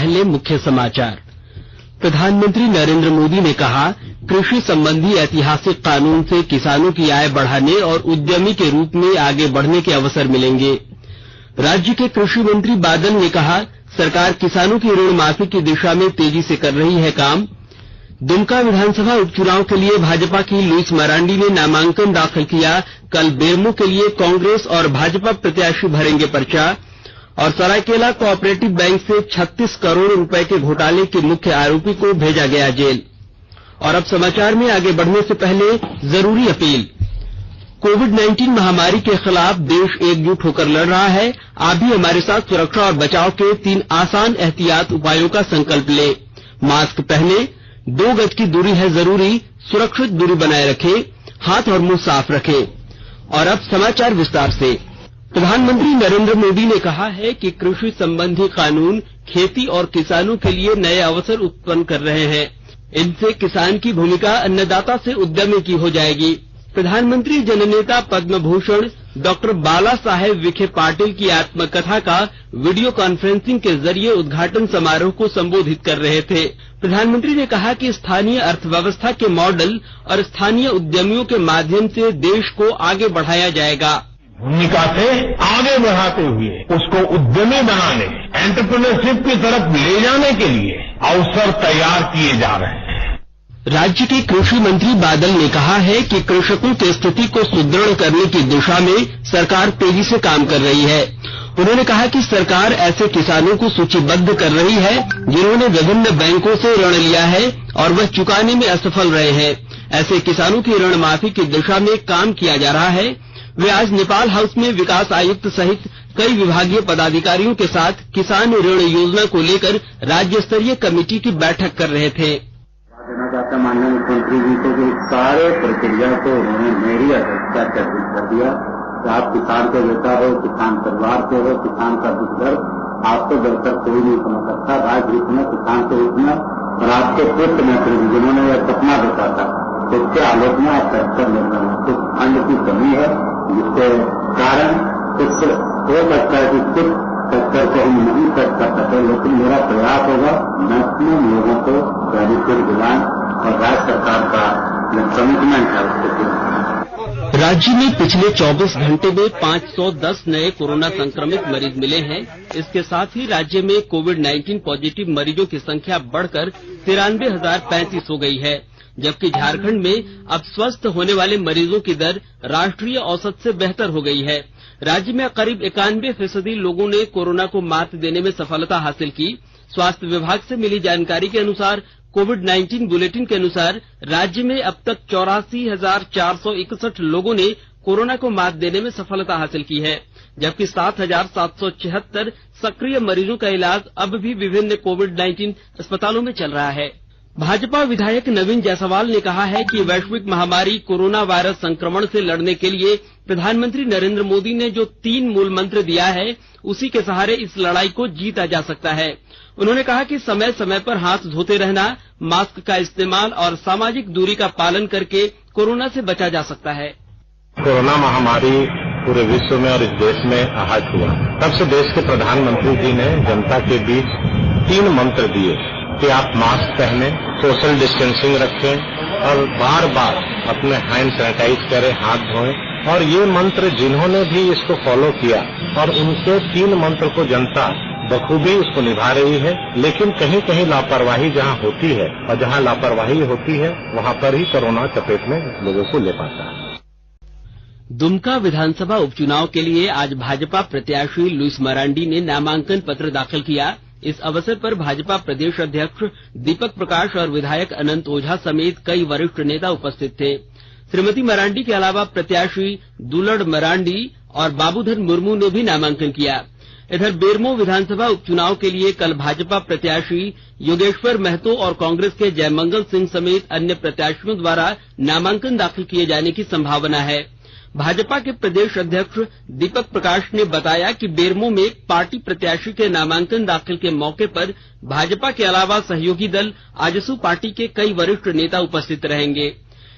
पहले मुख्य समाचार। प्रधानमंत्री नरेंद्र मोदी ने कहा, कृषि संबंधी ऐतिहासिक कानून से किसानों की आय बढ़ाने और उद्यमी के रूप में आगे बढ़ने के अवसर मिलेंगे। राज्य के कृषि मंत्री बादल ने कहा, सरकार किसानों की ऋण माफी की दिशा में तेजी से कर रही है काम। दुमका विधानसभा उपचुनाव के लिए भाजपा की लुइस मरांडी ने नामांकन दाखिल किया। कल बेरमो के लिए कांग्रेस और भाजपा प्रत्याशी भरेंगे पर्चा। और सरायकेला कोऑपरेटिव बैंक से 36 करोड़ रुपए के घोटाले के मुख्य आरोपी को भेजा गया जेल। और अब समाचार में आगे बढ़ने से पहले जरूरी अपील। कोविड-19 महामारी के खिलाफ देश एकजुट होकर लड़ रहा है। आप भी हमारे साथ सुरक्षा और बचाव के 3 आसान एहतियात उपायों का संकल्प लें। मास्क पहने, 2 गज की दूरी है जरूरी, सुरक्षित दूरी बनाए रखें, हाथ और मुंह साफ रखें। और अब समाचार विस्तार से। प्रधानमंत्री नरेंद्र मोदी ने कहा है कि कृषि संबंधी कानून खेती और किसानों के लिए नए अवसर उत्पन्न कर रहे हैं। इनसे किसान की भूमिका अन्नदाता से उद्यमी की हो जाएगी। प्रधानमंत्री जननेता पद्म भूषण डॉक्टर बाला साहेब विखे पाटिल की आत्मकथा का वीडियो कॉन्फ्रेंसिंग के जरिए उद्घाटन समारोह को संबोधित कर रहे थे। प्रधानमंत्री ने कहा कि स्थानीय अर्थव्यवस्था के मॉडल और स्थानीय उद्यमियों के माध्यम से देश को आगे बढ़ाया जाएगा। भूमिका से आगे बढ़ाते हुए उसको उद्यमी बनाने, एंटरप्रेन्योरशिप की तरफ ले जाने के लिए अवसर तैयार किए जा रहे हैं। राज्य के कृषि मंत्री बादल ने कहा है कि कृषकों की स्थिति को सुदृढ़ करने की दिशा में सरकार तेजी से काम कर रही है। उन्होंने कहा कि सरकार ऐसे किसानों को सूचीबद्ध कर रही है जिन्होंने विभिन्न बैंकों से ऋण लिया है और वह चुकाने में असफल रहे हैं। ऐसे किसानों की ऋण माफी की दिशा में काम किया जा रहा है। वे आज नेपाल हाउस में विकास आयुक्त सहित कई विभागीय पदाधिकारियों के साथ किसान ऋण योजना को लेकर राज्य स्तरीय कमेटी की बैठक कर रहे थे। देना चाहता माननीय मुख्यमंत्री जी को कि सारे प्रक्रिया को उन्होंने मेरी अध्यक्षता कर दिया। आप किसान के बेटा हो, किसान परिवार के हो, किसान का दुख दर्द आपको बेहतर कोई नहीं समझ सकता। राज्य हित में, किसान के हित में और आपके पुत्र मंत्री जिन्होंने यह सपना देखा था, उसके आलोक में आप फैसला ले रहे हैं। कुछ फंड की कमी है जिसके कारण कुछ हो सकता है कि कुछ सेक्टर को हम नहीं कर सकते, लेकिन मेरा प्रयास होगा मैक्सिमम लोगों को बेनिफिट दिलाएं और राज्य सरकार का जो कमिटमेंट है उसको। राज्य में पिछले 24 घंटे में 510 नए कोरोना संक्रमित मरीज मिले हैं। इसके साथ ही राज्य में कोविड-19 पॉजिटिव मरीजों की संख्या बढ़कर 93,035 हो गई है, जबकि झारखंड में अब स्वस्थ होने वाले मरीजों की दर राष्ट्रीय औसत से बेहतर हो गई है। राज्य में करीब 91% लोगों ने कोरोना को मात देने में सफलता हासिल की। स्वास्थ्य विभाग से मिली जानकारी के अनुसार कोविड-19 बुलेटिन के अनुसार राज्य में अब तक 84,461 लोगों ने कोरोना को मात देने में सफलता हासिल की है, जबकि 7,776 सक्रिय मरीजों का इलाज अब भी विभिन्न कोविड-19 अस्पतालों में चल रहा है। भाजपा विधायक नवीन जायसवाल ने कहा है कि वैश्विक महामारी कोरोना वायरस संक्रमण से लड़ने के लिए प्रधानमंत्री नरेंद्र मोदी ने जो 3 मूल मंत्र दिया है, उसी के सहारे इस लड़ाई को जीता जा सकता है। उन्होंने कहा कि समय समय पर हाथ धोते रहना, मास्क का इस्तेमाल और सामाजिक दूरी का पालन करके कोरोना से बचा जा सकता है। कोरोना महामारी पूरे विश्व में और इस देश में आहत हुआ, तब से देश के प्रधानमंत्री जी ने जनता के बीच 3 मंत्र दिए कि आप मास्क पहने, सोशल डिस्टेंसिंग रखें और बार बार अपने हैंड सैनिटाइज करें, हाथ धोएं। और ये मंत्र जिन्होंने भी इसको फॉलो किया और उनके 3 मंत्र को जनता बखूबी उसको निभा रही है। लेकिन कहीं कहीं लापरवाही जहां होती है और जहां लापरवाही होती है वहां पर ही कोरोना चपेट में लोगों को ले पाता है। दुमका विधानसभा उपचुनाव के लिए आज भाजपा प्रत्याशी लुइस मरांडी ने नामांकन पत्र दाखिल किया। इस अवसर पर भाजपा प्रदेश अध्यक्ष दीपक प्रकाश और विधायक अनंत ओझा समेत कई वरिष्ठ नेता उपस्थित थे। श्रीमती मरांडी के अलावा प्रत्याशी दुलड़ मरांडी और बाबूधन मुर्मू ने भी नामांकन किया। इधर बेरमो विधानसभा उपचुनाव के लिए कल भाजपा प्रत्याशी योगेश्वर महतो और कांग्रेस के जयमंगल सिंह समेत अन्य प्रत्याशियों द्वारा नामांकन दाखिल किए जाने की संभावना है। भाजपा के प्रदेश अध्यक्ष दीपक प्रकाश ने बताया कि बेरमो में पार्टी प्रत्याशी के नामांकन दाखिल के मौके पर भाजपा के अलावा सहयोगी दल आजसू पार्टी के कई वरिष्ठ नेता उपस्थित रहेंगे।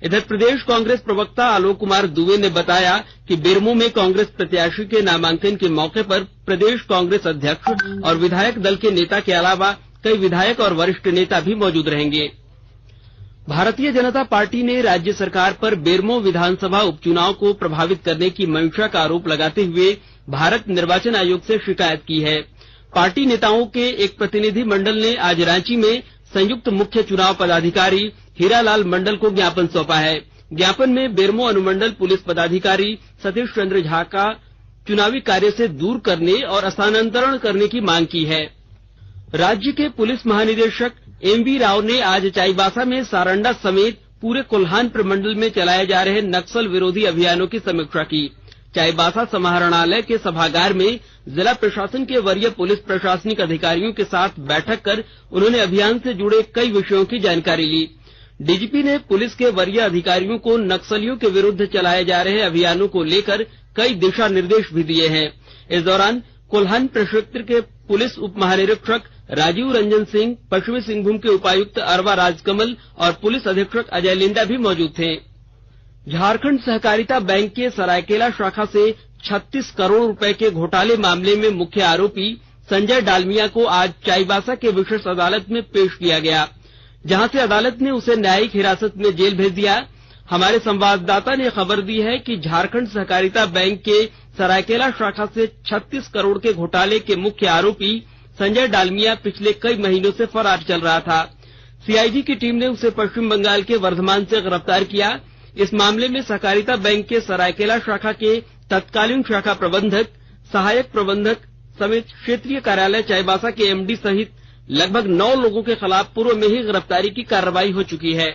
इधर प्रदेश कांग्रेस प्रवक्ता आलोक कुमार दुबे ने बताया कि बेरमो में कांग्रेस प्रत्याशी के नामांकन के मौके पर प्रदेश कांग्रेस अध्यक्ष और विधायक दल के नेता के अलावा कई विधायक और वरिष्ठ नेता भी मौजूद रहेंगे। भारतीय जनता पार्टी ने राज्य सरकार पर बेरमो विधानसभा उपचुनाव को प्रभावित करने की मंशा का आरोप लगाते हुए भारत निर्वाचन आयोग से शिकायत की है। पार्टी नेताओं के एक प्रतिनिधि मंडल ने आज रांची में संयुक्त मुख्य चुनाव पदाधिकारी हीरालाल मंडल को ज्ञापन सौंपा है। ज्ञापन में बेरमो अनुमंडल पुलिस पदाधिकारी सतीश चंद्र झा का चुनावी कार्य से दूर करने और स्थानांतरण करने की मांग की है। राज्य के पुलिस महानिदेशक एमवी राव ने आज चाईबासा में सारंडा समेत पूरे कोल्हान प्रमंडल में चलाए जा रहे नक्सल विरोधी अभियानों की समीक्षा की। चाईबासा समाहरणालय के सभागार में जिला प्रशासन के वरीय पुलिस प्रशासनिक अधिकारियों के साथ बैठक कर उन्होंने अभियान से जुड़े कई विषयों की जानकारी ली। डीजीपी ने पुलिस के वरीय अधिकारियों को नक्सलियों के विरुद्ध चलाए जा रहे अभियानों को लेकर कई दिशा निर्देश भी दिए हैं। इस दौरान कोल्हान प्रक्षेत्र के पुलिस उप महानिरीक्षक राजीव रंजन सिंह, पश्चिमी सिंहभूम के उपायुक्त अरवा राजकमल और पुलिस अधीक्षक अजय लिंडा भी मौजूद थे। झारखंड सहकारिता बैंक के सरायकेला शाखा से 36 करोड़ रुपए के घोटाले मामले में मुख्य आरोपी संजय डालमिया को आज चाईबासा के विशेष अदालत में पेश किया गया, जहां से अदालत ने उसे न्यायिक हिरासत में जेल भेज दिया। हमारे संवाददाता ने खबर दी है कि झारखंड सहकारिता बैंक के सरायकेला शाखा से 36 करोड़ के घोटाले के मुख्य आरोपी संजय डालमिया पिछले कई महीनों से फरार चल रहा था। सीआईडी की टीम ने उसे पश्चिम बंगाल के वर्धमान से गिरफ्तार किया। इस मामले में सहकारिता बैंक के सरायकेला शाखा के तत्कालीन शाखा प्रबंधक, सहायक प्रबंधक समेत क्षेत्रीय कार्यालय चाईबासा के एमडी सहित लगभग 9 लोगों के खिलाफ पूर्व में ही गिरफ्तारी की कार्रवाई हो चुकी है।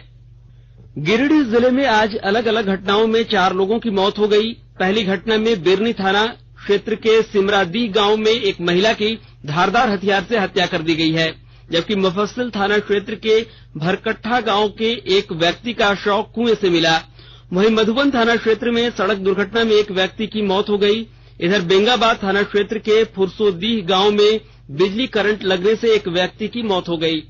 गिरिडीह जिले में आज अलग अलग घटनाओं में 4 लोगों की मौत हो गई। पहली घटना में बिरनी थाना क्षेत्र के सिमरादीह गांव में एक महिला की धारदार हथियार से हत्या कर दी गई है, जबकि मुफस्सिल थाना क्षेत्र के भरकट्ठा गांव के एक व्यक्ति का शव कुएं से मिला। वहीं मधुबन थाना क्षेत्र में सड़क दुर्घटना में एक व्यक्ति की मौत हो गई। इधर बेंगाबाद थाना क्षेत्र के फुरसोदीह गांव में बिजली करंट लगने से एक व्यक्ति की मौत हो गई।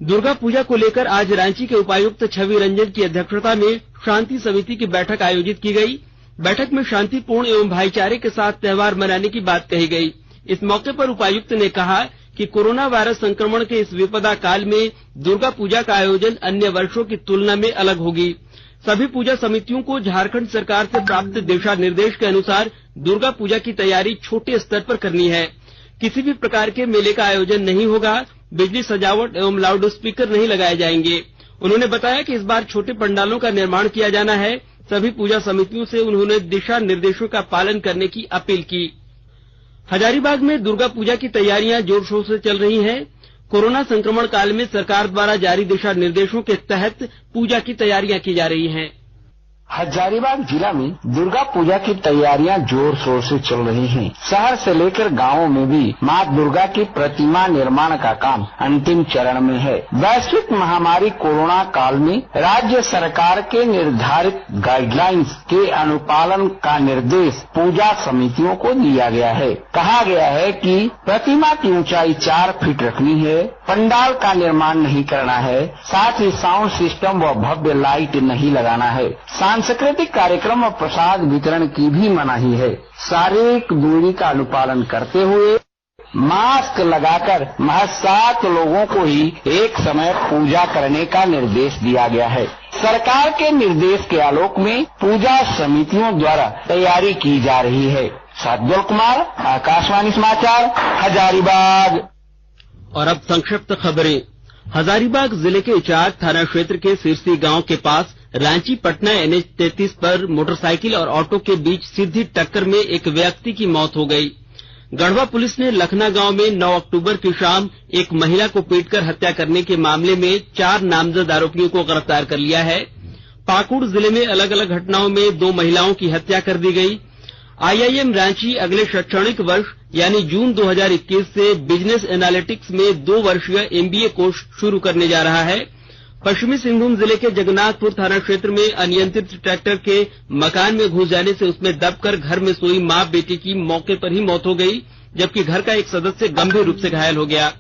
दुर्गा पूजा को लेकर आज रांची के उपायुक्त छवि रंजन की अध्यक्षता में शांति समिति की बैठक आयोजित की गई। बैठक में शांतिपूर्ण एवं भाईचारे के साथ त्योहार मनाने की बात कही गई। इस मौके पर उपायुक्त ने कहा कि कोरोना वायरस संक्रमण के इस विपदा काल में दुर्गा पूजा का आयोजन अन्य वर्षों की तुलना में अलग होगी। सभी पूजा समितियों को झारखंड सरकार से प्राप्त दिशा निर्देश के अनुसार दुर्गा पूजा की तैयारी छोटे स्तर पर करनी है। किसी भी प्रकार के मेले का आयोजन नहीं होगा। बिजली सजावट एवं लाउड स्पीकर नहीं लगाए जाएंगे। उन्होंने बताया कि इस बार छोटे पंडालों का निर्माण किया जाना है। सभी पूजा समितियों से उन्होंने दिशा निर्देशों का पालन करने की अपील की। हजारीबाग में दुर्गा पूजा की तैयारियां जोर शोर से चल रही हैं। कोरोना संक्रमण काल में सरकार द्वारा जारी दिशा निर्देशों के तहत पूजा की तैयारियां की जा रही हैं। हजारीबाग जिला में दुर्गा पूजा की तैयारियां जोर शोर से चल रही हैं। शहर से लेकर गांवों में भी मां दुर्गा की प्रतिमा निर्माण का काम अंतिम चरण में है। वैश्विक महामारी कोरोना काल में राज्य सरकार के निर्धारित गाइडलाइंस के अनुपालन का निर्देश पूजा समितियों को दिया गया है। कहा गया है कि प्रतिमा की ऊंचाई 4 फीट रखनी है, पंडाल का निर्माण नहीं करना है, साथ ही साउंड सिस्टम व भव्य लाइट नहीं लगाना है। सांस्कृतिक कार्यक्रम और प्रसाद वितरण की भी मनाही है। शारीरिक दूरी का अनुपालन करते हुए मास्क लगाकर महज 7 लोगों को ही एक समय पूजा करने का निर्देश दिया गया है। सरकार के निर्देश के आलोक में पूजा समितियों द्वारा तैयारी की जा रही है। सज्जल कुमार, आकाशवाणी समाचार, हजारीबाग। और अब संक्षिप्त खबरें। हजारीबाग जिले के इचाक थाना क्षेत्र के सिरसी गांव के पास रांची पटना NH 33 पर मोटरसाइकिल और ऑटो के बीच सीधी टक्कर में एक व्यक्ति की मौत हो गई। गढ़वा पुलिस ने लखना गांव में 9 अक्टूबर की शाम एक महिला को पीटकर हत्या करने के मामले में 4 नामजद आरोपियों को गिरफ्तार कर लिया है। पाकुड़ जिले में अलग अलग घटनाओं में 2 महिलाओं की हत्या कर दी गई। IIM रांची अगले शैक्षणिक वर्ष यानी जून 2021 से बिजनेस एनालिटिक्स में 2 वर्षीय MBA कोर्स शुरू करने जा रहा है। पश्चिमी सिंहभूम जिले के जगन्नाथपुर थाना क्षेत्र में अनियंत्रित ट्रैक्टर के मकान में घुस जाने से उसमें दबकर घर में सोई मां बेटी की मौके पर ही मौत हो गई, जबकि घर का एक सदस्य गंभीर रूप से घायल हो गया।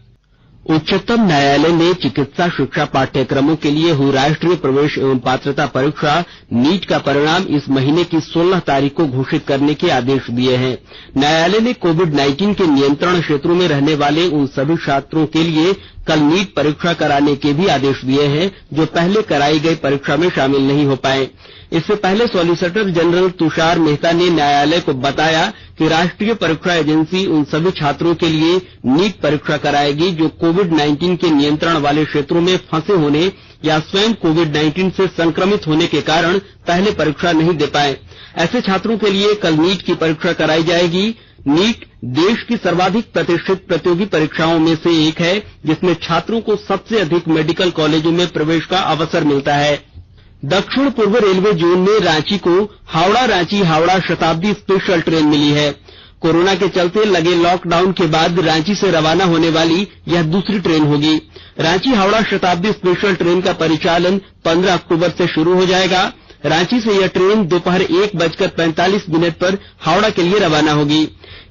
उच्चतम न्यायालय ने चिकित्सा शिक्षा पाठ्यक्रमों के लिए हुई राष्ट्रीय प्रवेश एवं पात्रता परीक्षा नीट का परिणाम इस महीने की 16 तारीख को घोषित करने के आदेश दिए हैं। न्यायालय ने कोविड-19 के नियंत्रण क्षेत्रों में रहने वाले उन सभी छात्रों के लिए कल नीट परीक्षा कराने के भी आदेश दिए हैं जो पहले कराई गई परीक्षा में शामिल नहीं हो पाए। इससे पहले सॉलिसिटर जनरल तुषार मेहता ने न्यायालय को बताया कि राष्ट्रीय परीक्षा एजेंसी उन सभी छात्रों के लिए नीट परीक्षा कराएगी जो कोविड-19 के नियंत्रण वाले क्षेत्रों में फंसे होने या स्वयं कोविड-19 से संक्रमित होने के कारण पहले परीक्षा नहीं दे पाए। ऐसे छात्रों के लिए कल नीट की परीक्षा कराई जाएगी। नीट देश की सर्वाधिक प्रतिष्ठित प्रतियोगी परीक्षाओं में से एक है जिसमें छात्रों को सबसे अधिक मेडिकल कॉलेजों में प्रवेश का अवसर मिलता है। दक्षिण पूर्व रेलवे जोन में रांची को हावड़ा रांची हावड़ा शताब्दी स्पेशल ट्रेन मिली है। कोरोना के चलते लगे लॉकडाउन के बाद रांची से रवाना होने वाली यह दूसरी ट्रेन होगी। रांची हावड़ा शताब्दी स्पेशल ट्रेन का परिचालन 15 अक्टूबर से शुरू हो जाएगा। रांची से यह ट्रेन दोपहर 1:45 पर हावड़ा के लिए रवाना होगी।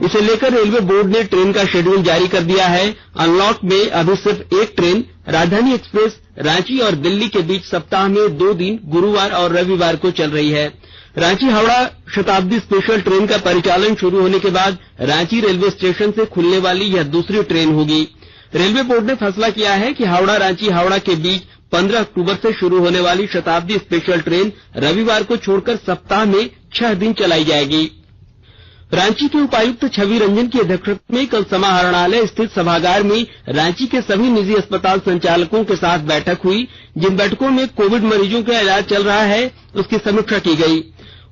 इसे लेकर रेलवे बोर्ड ने ट्रेन का शेड्यूल जारी कर दिया है। अनलॉक में अभी सिर्फ एक ट्रेन राजधानी एक्सप्रेस रांची और दिल्ली के बीच सप्ताह में 2 दिन गुरुवार और रविवार को चल रही है। रांची हावड़ा शताब्दी स्पेशल ट्रेन का परिचालन शुरू होने के बाद रांची रेलवे स्टेशन से खुलने वाली यह दूसरी ट्रेन होगी। रेलवे बोर्ड ने फैसला किया है कि हावड़ा रांची हावड़ा के बीच 15 अक्टूबर से शुरू होने वाली शताब्दी स्पेशल ट्रेन रविवार को छोड़कर सप्ताह में 6 दिन चलाई जाएगी। रांची के उपायुक्त छवि रंजन की अध्यक्षता में कल समाहरणालय स्थित सभागार में रांची के सभी निजी अस्पताल संचालकों के साथ बैठक हुई। जिन बैठकों में कोविड मरीजों का इलाज चल रहा है उसकी समीक्षा की गई।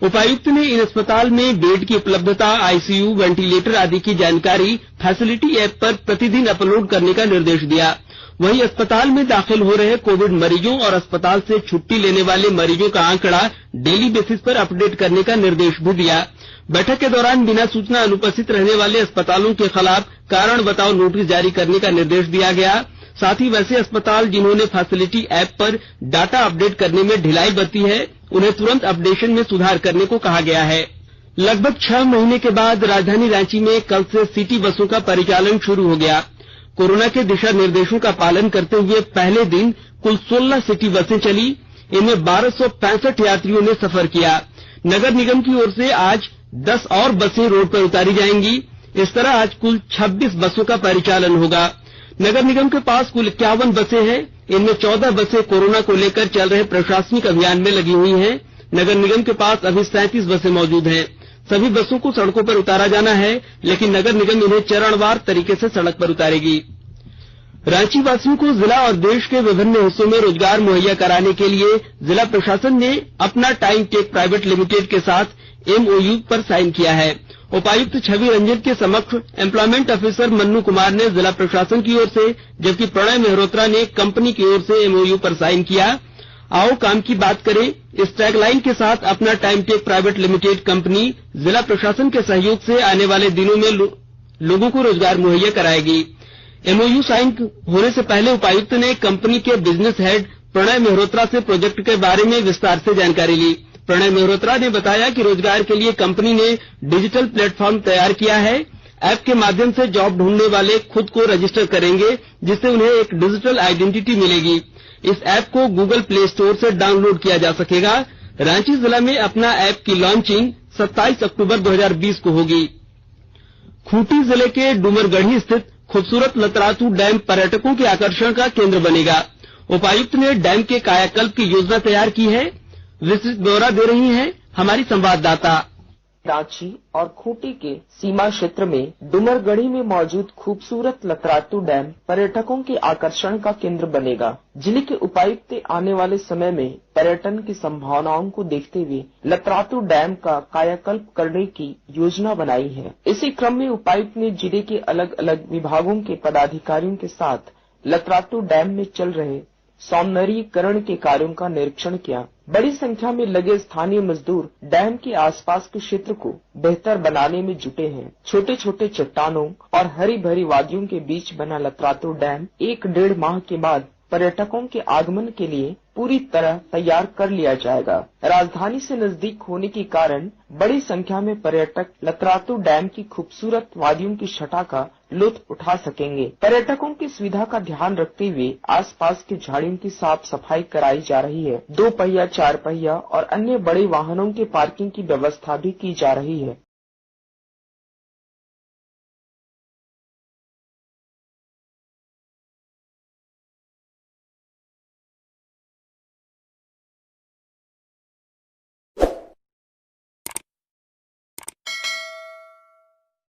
उपायुक्त ने इन अस्पताल में बेड की उपलब्धता, आईसीयू, वेंटिलेटर आदि की जानकारी फैसिलिटी ऐप पर प्रतिदिन अपलोड करने का निर्देश दिया। वहीं अस्पताल में दाखिल हो रहे कोविड मरीजों और अस्पताल से छुट्टी लेने वाले मरीजों का आंकड़ा डेली बेसिस पर अपडेट करने का निर्देश भी दिया। बैठक के दौरान बिना सूचना अनुपस्थित रहने वाले अस्पतालों के खिलाफ कारण बताओ नोटिस जारी करने का निर्देश दिया गया। साथ ही वैसे अस्पताल जिन्होंने फैसिलिटी ऐप पर डाटा अपडेट करने में ढिलाई बरती है उन्हें तुरंत अपडेशन में सुधार करने को कहा गया है। लगभग 6 महीने के बाद राजधानी रांची में कल से सिटी बसों का परिचालन शुरू हो गया। कोरोना के दिशा निर्देशों का पालन करते हुए पहले दिन कुल 16 सिटी बसें चली। इनमें 1265 यात्रियों ने सफर किया। नगर निगम की ओर से आज 10 और बसें रोड पर उतारी जाएंगी। इस तरह आज कुल 26 बसों का परिचालन होगा। नगर निगम के पास कुल 51 बसें हैं। इनमें 14 बसें कोरोना को लेकर चल रहे प्रशासनिक अभियान में लगी हुई हैं। नगर निगम के पास अभी 37 बसें मौजूद हैं। सभी बसों को सड़कों पर उतारा जाना है, लेकिन नगर निगम इन्हें चरणवार तरीके से सड़क पर उतारेगी। रांची वासियों को जिला और देश के विभिन्न हिस्सों में रोजगार मुहैया कराने के लिए जिला प्रशासन ने अपना टाइम टेक प्राइवेट लिमिटेड के साथ एमओयू पर साइन किया है। उपायुक्त छवि रंजन के समक्ष एम्प्लॉयमेंट ऑफिसर मन्नू कुमार ने जिला प्रशासन की ओर से, जबकि प्रणय मेहरोत्रा ने कंपनी की ओर से एमओयू पर साइन किया। आओ काम की बात करें, इस टैगलाइन के साथ अपना time tech private limited company जिला प्रशासन के सहयोग से आने वाले दिनों में लोगों को रोजगार मुहैया कराएगी। एमओयू साइन होने से पहले उपायुक्त ने कंपनी के बिजनेस हेड प्रणय मेहरोत्रा से प्रोजेक्ट के बारे में विस्तार से जानकारी ली। प्रणय मेहरोत्रा ने बताया कि रोजगार के लिए कंपनी ने डिजिटल प्लेटफॉर्म तैयार किया है। ऐप के माध्यम से जॉब ढूंढने वाले खुद को रजिस्टर करेंगे, जिससे उन्हें एक डिजिटल आइडेंटिटी मिलेगी। इस ऐप को गूगल प्ले स्टोर से डाउनलोड किया जा सकेगा। रांची जिला में अपना ऐप की लॉन्चिंग 27 अक्टूबर 2020 को होगी। खूंटी जिले के डुमरगढ़ी स्थित खूबसूरत लतरातू डैम पर्यटकों के आकर्षण का केंद्र बनेगा। उपायुक्त ने डैम के कायाकल्प की योजना तैयार की है। विस्तृत ब्यौरा दे रही हैं हमारी संवाददाता। रांची और खूंटी के सीमा क्षेत्र में डुमरगढ़ी में मौजूद खूबसूरत लतरातू डैम पर्यटकों के आकर्षण का केंद्र बनेगा। जिले के उपायुक्त ने आने वाले समय में पर्यटन की संभावनाओं को देखते हुए लतरातू डैम का कायाकल्प करने की योजना बनाई है। इसी क्रम में उपायुक्त ने जिले के अलग अलग विभागों के पदाधिकारियों के साथ लतरातू डैम में चल रहे सौंदर्यीकरण के कार्यों का निरीक्षण किया। बड़ी संख्या में लगे स्थानीय मजदूर डैम के आसपास के क्षेत्र को बेहतर बनाने में जुटे हैं। छोटे छोटे चट्टानों और हरी भरी वादियों के बीच बना लतरातू डैम 1-1.5 माह के बाद पर्यटकों के आगमन के लिए पूरी तरह तैयार कर लिया जाएगा। राजधानी से नजदीक होने के कारण बड़ी संख्या में पर्यटक लतरातू डैम की खूबसूरत वादियों की छटा का लुत्फ उठा सकेंगे। पर्यटकों की सुविधा का ध्यान रखते हुए आसपास की झाड़ियों की साफ सफाई कराई जा रही है। 2 पहिया, 4 पहिया और अन्य बड़े वाहनों के पार्किंग की व्यवस्था भी की जा रही है।